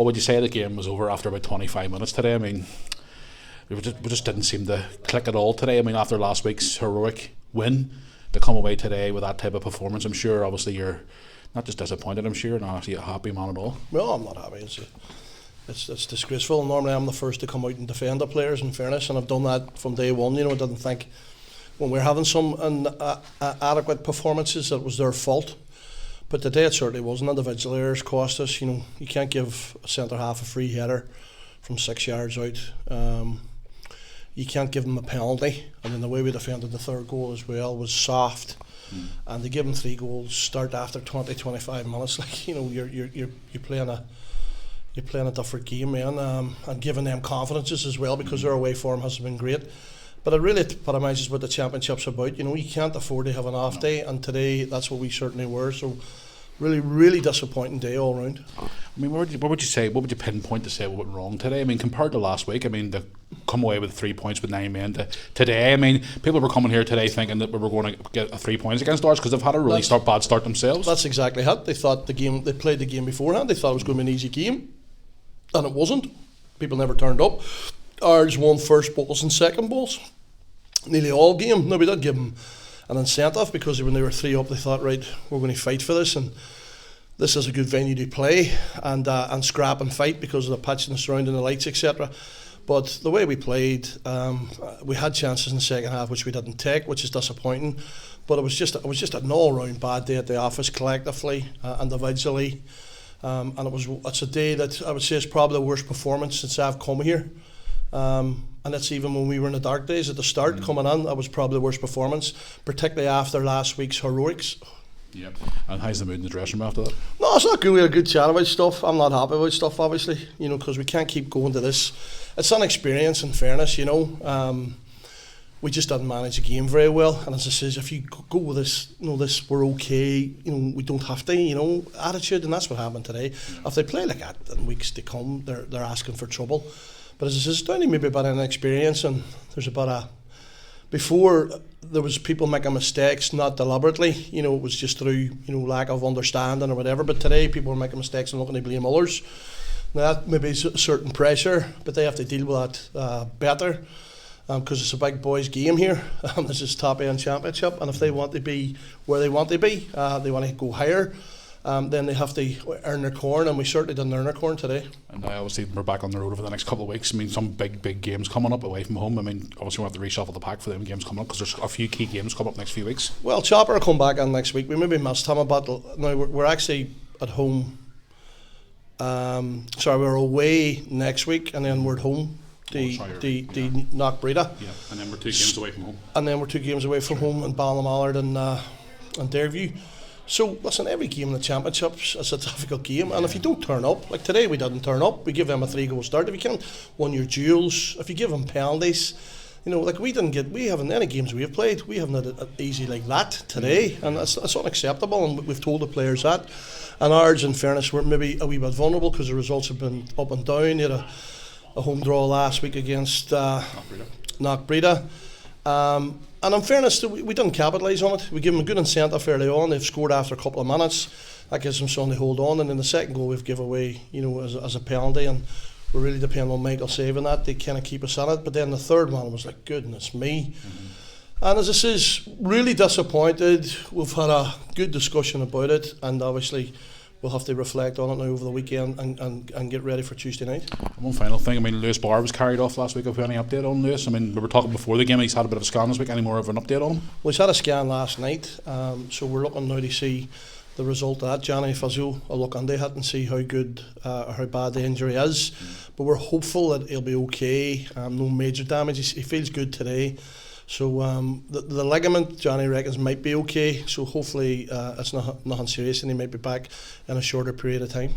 What would you say the game was over after about 25 minutes today? I mean, we just didn't seem to click at all today. I mean, after last week's heroic win, to come away today with that type of performance, I'm sure obviously you're not just disappointed, I'm sure you're not actually a happy man at all. No, I'm not happy. It's disgraceful. Normally I'm the first to come out and defend the players, in fairness, and I've done that from day one. I didn't think when we're having some adequate performances that it was their fault. But today it certainly wasn't. Individual errors cost us. You can't give a centre half a free header from 6 yards out. You can't give them a penalty. And then the way we defended the third goal as well was soft. And to give them 3 goals, start after 20-25 minutes, like you're playing a different game, man, and giving them confidences as well, because their away form hasn't been great. But it really epitomises what the championship's about. You can't afford to have an off day, and today that's what we certainly were. So really, really disappointing day all round. I mean, what would you pinpoint to say what went wrong today? I mean, compared to last week, I mean, to come away with 3 points with 9 men today, I mean, people were coming here today thinking that we were going to get 3 points against Ards because they've had a really bad start themselves. That's exactly it. They thought they played the game beforehand. They thought it was going to be an easy game, and it wasn't. People never turned up. Ards won first balls and second balls nearly all game. Now, we did give them an incentive, because when they were 3 up, they thought, right, we're going to fight for this, and this is a good venue to play and scrap and fight because of the pitch and the surrounding, the lights, etc. But the way we played, we had chances in the second half which we didn't take, which is disappointing. But it was just an all-round bad day at the office, collectively, individually, and it's a day that I would say is probably the worst performance since I've come here. And that's even when we were in the dark days at the start, coming in, that was probably the worst performance, particularly after last week's heroics. Yep. And how's the mood in the dressing room after that? No, it's not good. We had a good chat about stuff. I'm not happy about stuff, obviously, because we can't keep going to this. It's an experience, in fairness, we just didn't manage the game very well. And as I says, if you go with this, we're okay, we don't have to, attitude, and that's what happened today. If they play like that in weeks to come, they're asking for trouble. But as I says, it's down to maybe about an experience, and there's about before there was people making mistakes, not deliberately, it was just through, lack of understanding or whatever. But today people are making mistakes and looking to blame others. Now that maybe is a certain pressure, but they have to deal with that better, because it's a big boys game here. This is top end championship, and if they want to be where they want to be, they want to go higher. Then they have to earn their corn, and we certainly didn't earn our corn today. And now obviously we're back on the road over the next couple of weeks. I mean, some big games coming up away from home. I mean, obviously we have to reshuffle the pack for them games coming up, because there's a few key games coming up next few weeks. Well, Chopper will come back on next week. We maybe missed him a battle. Now we're actually at home. We're away next week, and then we're at home. The Knockbreda. Yeah, and then we're 2 games away from home. And then we're 2 games away from home in Ballymallard and Derview. So, listen, every game in the championships is a difficult game, and if you don't turn up, like today we didn't turn up, we give them a 3-goal start. If you can't win your duels, if you give them penalties, like we haven't any games we have played, we haven't had it easy like that today, and it's unacceptable, and we've told the players that. And Ards, in fairness, were maybe a wee bit vulnerable because the results have been up and down. They had a home draw last week against Knockbreda. And in fairness, we didn't capitalise on it. We give them a good incentive early on. They've scored after a couple of minutes. That gives them something to hold on. And then the second goal we've given away, as a penalty. And we really depend on Michael saving that. They kind of keep us in it. But then the third one was like, goodness me. And as I says, really disappointed. We've had a good discussion about it. And obviously we'll have to reflect on it now over the weekend and get ready for Tuesday night. One final thing, I mean, Lewis Barr was carried off last week. Have you any update on Lewis? I mean, we were talking before the game, he's had a bit of a scan this week. Any more of an update on him? Well, he's had a scan last night, so we're looking now to see the result of that. Johnny Fazio will look into it and see how good or how bad the injury is. But we're hopeful that he'll be okay, no major damage. He feels good today. So the ligament, Johnny reckons, might be okay. So hopefully it's nothing serious, and he might be back in a shorter period of time.